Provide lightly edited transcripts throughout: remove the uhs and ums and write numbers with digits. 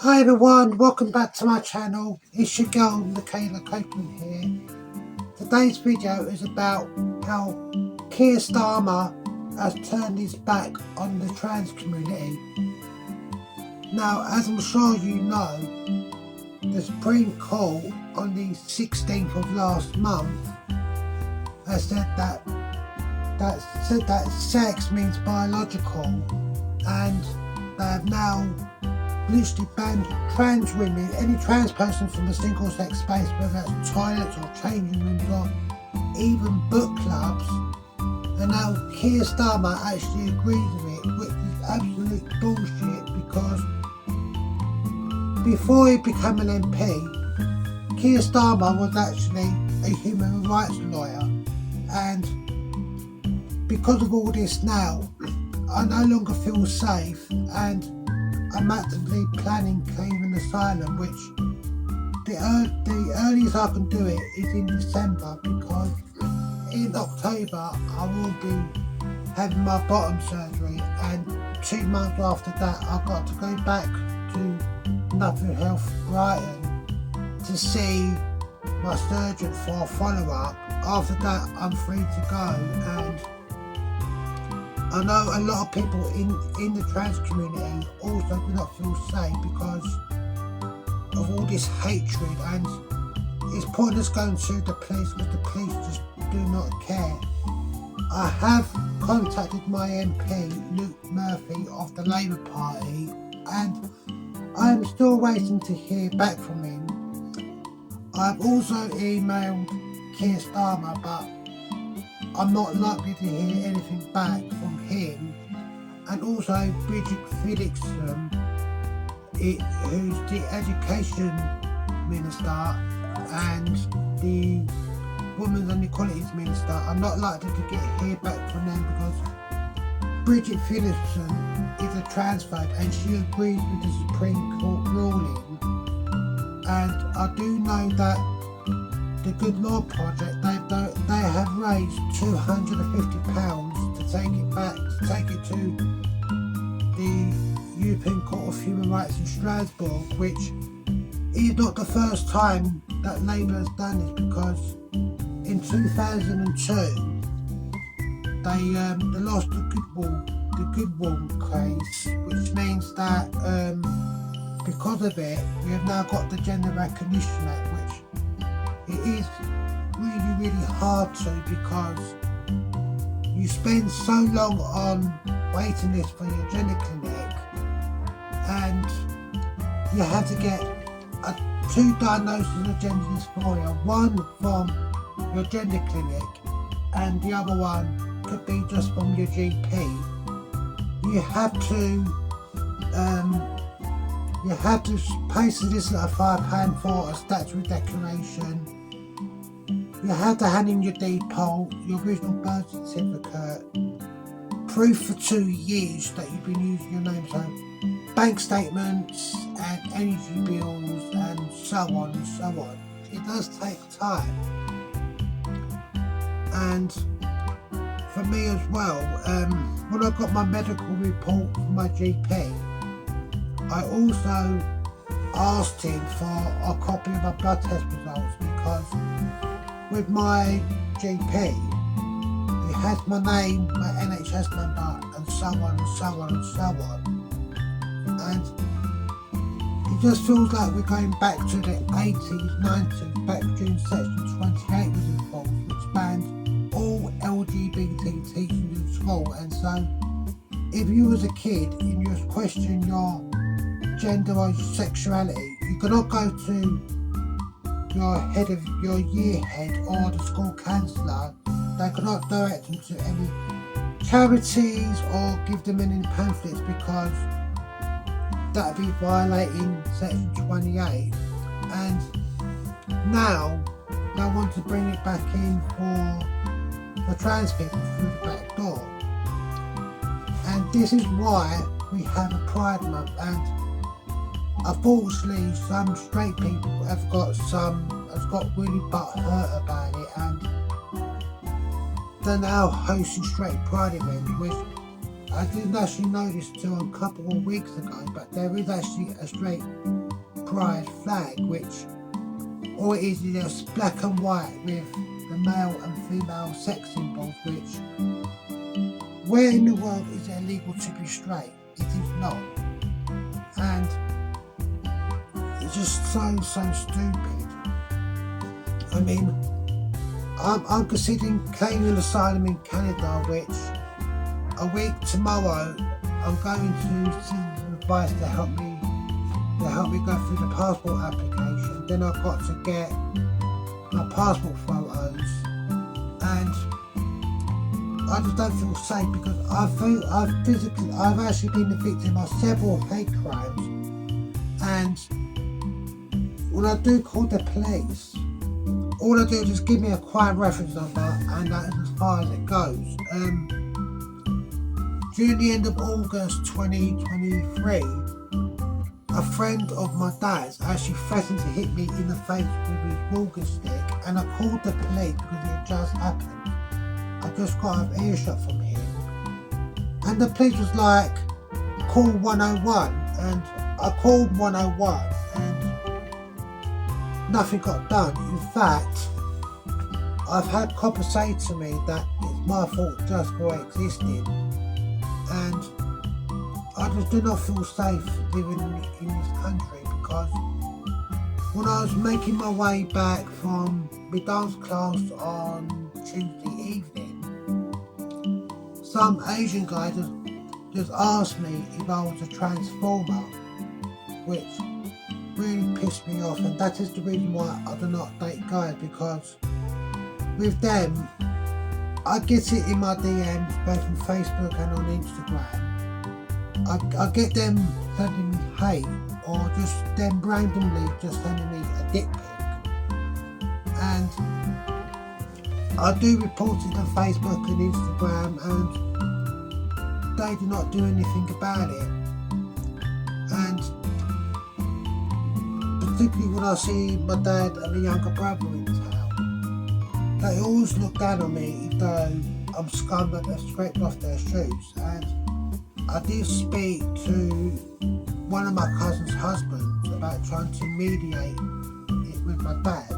Hi everyone, welcome back to my channel. It's your girl Michaela Copeland here. Today's video is about how Keir Starmer has turned his back on the trans community. Now, as I'm sure you know, the Supreme Court on the 16th of last month has said that sex means biological, and they have now literally banned trans women, any trans person from a single sex space, whether that's toilets or changing rooms or even book clubs. And now Keir Starmer actually agrees with it, which is absolute bullshit, because before he became an MP, Keir Starmer was actually a human rights lawyer, and because of all this now, I no longer feel safe, and I'm actively planning claiming asylum, which the earliest I can do it is in December, because in October I will be having my bottom surgery, and 2 months after that I've got to go back to Nothing Health Brighton to see my surgeon for a follow-up. After that I'm free to go, and I know a lot of people in the trans community also do not feel safe because of all this hatred, and it's pointless going to the police because the police just do not care. I have contacted my MP, Luke Murphy of the Labour Party, and I am still waiting to hear back from him. I've also emailed Keir Starmer, but I'm not likely to hear anything back from him. And also Bridget Phillipson, who's the Education Minister and the Women's and Equalities Minister. I'm not likely to hear back from them because Bridget Phillipson is a transphobe and she agrees with the Supreme Court ruling. And I do know that the Good Law Project, they have raised £250 to take it to the European Court of Human Rights in Strasbourg, which is not the first time that Labour has done this, because in 2002 they lost the Goodwill case, which means that because of it we have now got the Gender Recognition Act, which it is really hard to, because you spend so long on waiting list for your gender clinic, and you have to get 2 diagnoses of gender dysphoria, one from your gender clinic and the other one could be just from your GP. You have to pay solicitor £5 for a statutory declaration. You have to hand in your depot, your original birth certificate, proof for 2 years that you've been using your name, so bank statements and energy bills and so on and so on. It does take time. And for me as well, when I got my medical report from my GP, I also asked him for a copy of my blood test results, because with my GP, it has my name, my NHS number, and so on and so on and so on. And it just feels like we're going back to the 80s, 90s, back during Section 28 was involved, which banned all LGBT teaching in school. And so, if you was a kid and you was questioning your gender or your sexuality, you cannot go to your year head or the school counsellor. They cannot direct them to any charities or give them any pamphlets, because that would be violating Section 28. And now they want to bring it back in for trans people through the back door. And this is why we have a Pride Month, and unfortunately some straight people have got really butthurt about it, and they're now hosting straight pride events, which I didn't actually notice till a couple of weeks ago, but there is actually a straight pride flag, which all it is just black and white with the male and female sex symbols, which where in the world is it illegal to be straight? It is not. And it's just so stupid. I mean, I'm considering claiming asylum in Canada, which a week tomorrow I'm going to citizen advice to help me go through the passport application. Then I've got to get my passport photos, and I just don't feel safe because I've actually been the victim of several hate crimes, and when I do call the police, all I do is just give me a crime reference number, and that is as far as it goes. During the end of August 2023, a friend of my dad's actually threatened to hit me in the face with his walking stick, and I called the police because it had just happened. I just got an earshot from him, and the police was like, call 101, and I called 101 and nothing got done. In fact, I've had coppers say to me that it's my fault just for existing, and I just do not feel safe living in this country, because when I was making my way back from my dance class on Tuesday evening, some Asian guy just asked me if I was a transformer, which really pissed me off, and that is the reason why I do not date guys, because with them I get it in my DMs both on Facebook and on Instagram. I get them sending me hate, or just them randomly just sending me a dick pic, and I do report it on Facebook and Instagram, and they do not do anything about it. And particularly when I see my dad and a younger brother in town, they always look down on me as though I'm scum that they've scraped off their shoes. And I did speak to one of my cousin's husbands about trying to mediate it with my dad,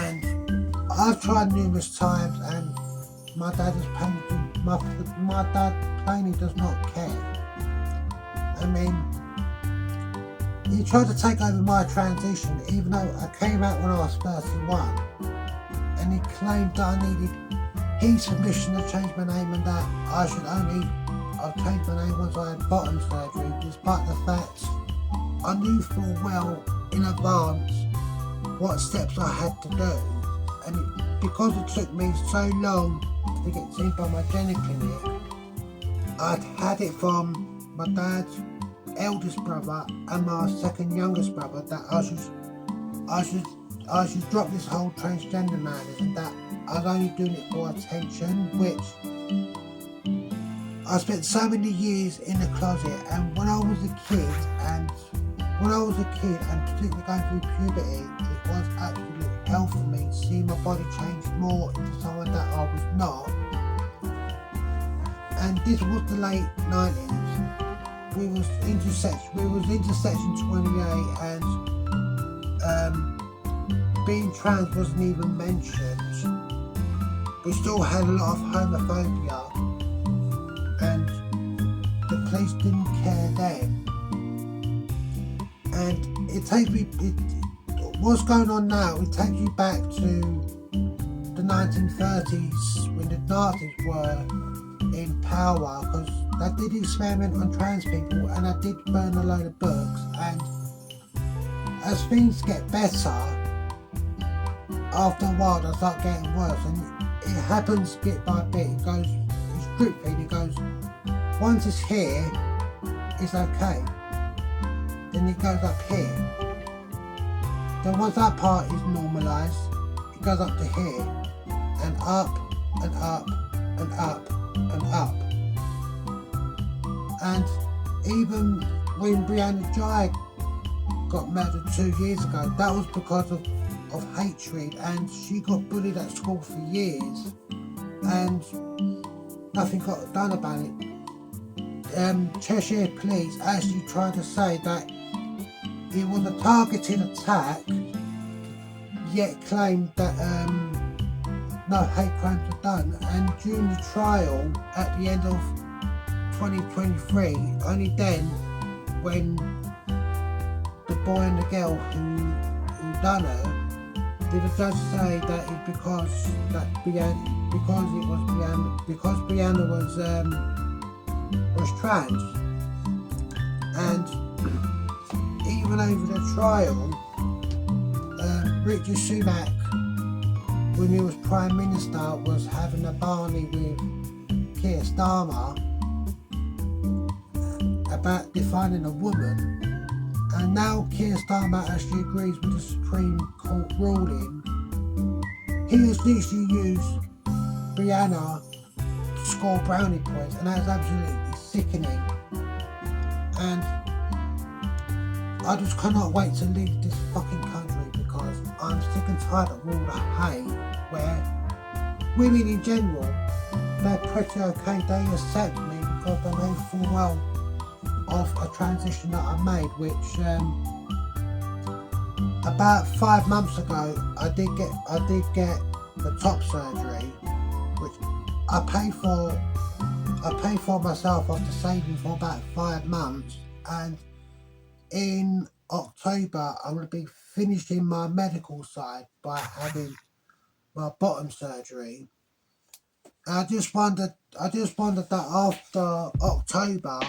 and I've tried numerous times, and my dad plainly does not care. I mean, he tried to take over my transition, even though I came out when I was 31, and he claimed that I needed his permission to change my name, and that I'll change my name once I had bottom surgery, despite the fact I knew full well in advance what steps I had to do. And because it took me so long to get seen by my gender clinic, I'd had it from my dad's eldest brother and my second youngest brother that I should drop this whole transgender madness, and that I was only doing it for attention, which I spent so many years in the closet. And when I was a kid and particularly going through puberty, it was absolute hell for me seeing my body change more into someone that I was not. And this was the late 90s. We was into section 28, and being trans wasn't even mentioned. We still had a lot of homophobia, and the police didn't care then. And what's going on now, it takes you back to the 1930s when the Nazis were in power, because they did experiment on trans people, and I did burn a load of books. And as things get better, after a while they start getting worse, and it happens bit by bit. It goes, it's drip feed, it goes, once it's here, it's okay. Then it goes up here. Then once that part is normalised, it goes up to here, and up, and up, and up, and up. And even when Brianna Ghey got murdered 2 years ago, that was because of hatred, and she got bullied at school for years. And nothing got done about it. Cheshire Police actually tried to say that it was a targeted attack, yet claimed that no hate crimes were done. And during the trial at the end of 2023, only then, when the boy and the girl who done her, did the judge say that it's because Brianna was trans. And even over the trial, Richard Sunak, when he was Prime Minister, was having a barney with Keir Starmer about defining a woman. And now Keir Starmer actually agrees with the Supreme Court ruling. He has literally used Brianna to score brownie points, and that is absolutely sickening. And I just cannot wait to leave this fucking country, because I'm sick and tired of all the hate where women in general, they're pretty okay, they accept me because they know full well of a transition that I made, which about 5 months ago I did get the top surgery, which I paid for myself after saving for about 5 months, and in October I'm going to be finishing my medical side by having my bottom surgery. And I just wondered that after October,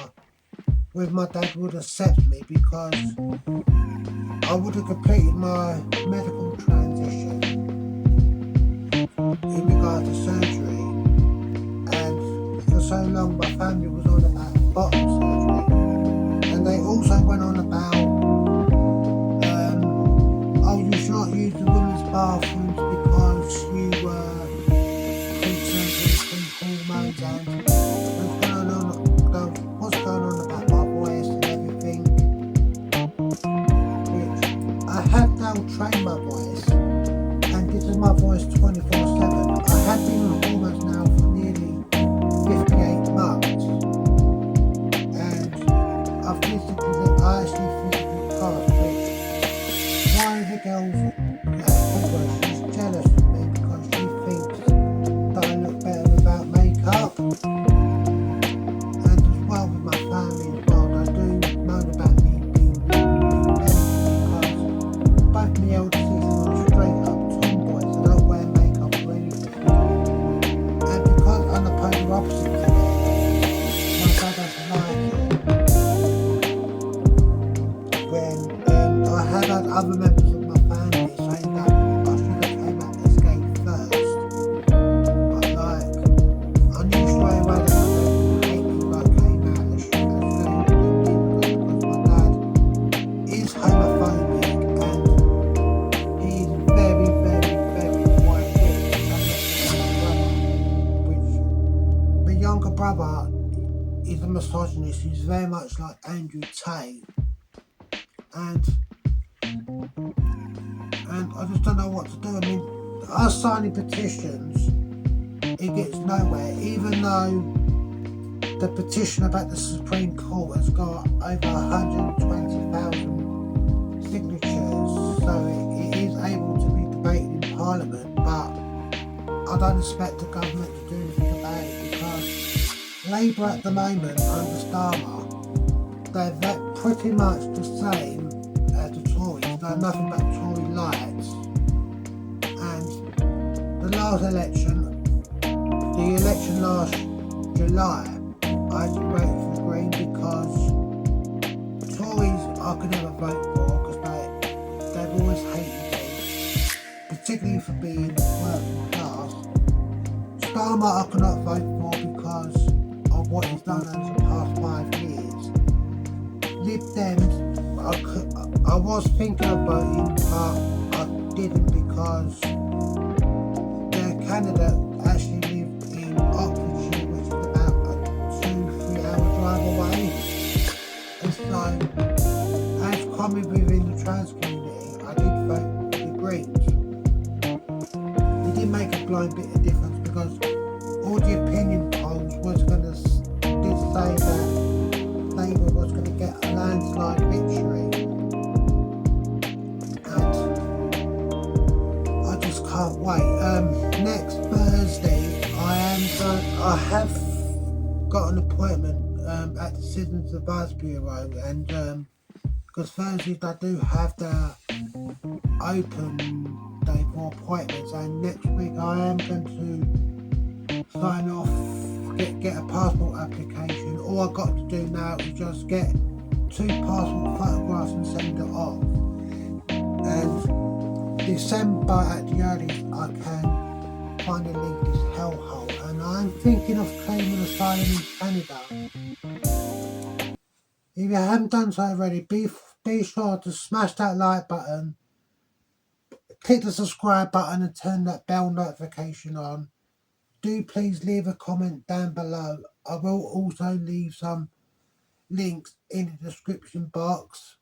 whether my dad would accept me, because I would have completed my medical transition in regard to surgery, and for so long my family was on about bottom surgery, and they also went on about oh, you should not use the women's bathrooms because you were pre-surgery, pre-hormones, and what's going on about my voice and everything, which I have now trained my voice, and this is my voice 24/7. I have been on hormones now for nearly 58 months, and I actually physically passed, which one of the girls she's jealous of me because she thinks that I look better without makeup. And as well with my family as well, I do moan about me being because both my elder sisters are straight up tomboys, they don't wear makeup or anything. And because I'm the polar opposite to them, my dad doesn't like it. When I have had other members of my family saying that I should have came out as gay first, but like, I knew straight away that I didn't hate me when I came out as gay, because my dad is homophobic, and he is very, very, very white-witch, which my younger brother is a misogynist. He's very much like Andrew Tate, and I just don't know what to do. I mean, us signing petitions, it gets nowhere, even though the petition about the Supreme Court has got over 120,000 signatures, so it is able to be debated in Parliament, but I don't expect the government to do anything about it, because Labour at the moment, under Starmer, they're pretty much the same as the Tories. They're nothing but Tory lights. And the election last July, I actually voted for Green, because Tories I could never vote for, because they've always hated me, particularly for being working class. Starmer I could not vote for because of what he's done over the past 5 years. Lib Dems, I was thinking of voting, but I didn't, because their candidate actually lived in Oxfordshire, which is about a 2-3 hour drive away. And so, as common within the trans community, I did vote for the Greens. It did make a blind bit of difference, because all the opinion polls say that Labour was going to get a landslide victory, and I just can't wait. Next Thursday, I have got an appointment at the Citizens Advice Bureau, and because Thursdays I do have the open day for appointments, and next week I am going to sign off, get a passport application. All I've got to do now is just get 2 passport photographs and send it off, and December at the earliest I can finally leave this hellhole, and I'm thinking of claiming asylum in Canada. If you haven't done so already, be sure to smash that like button, click the subscribe button and turn that bell notification on. Do please leave a comment down below. I will also leave some links in the description box.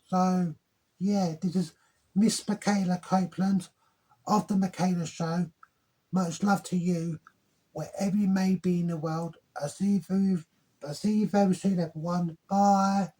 So yeah, this is Miss Michaela Copeland of the Michaela Show. Much love to you, wherever you may be in the world. I'll see you very soon, everyone. Bye.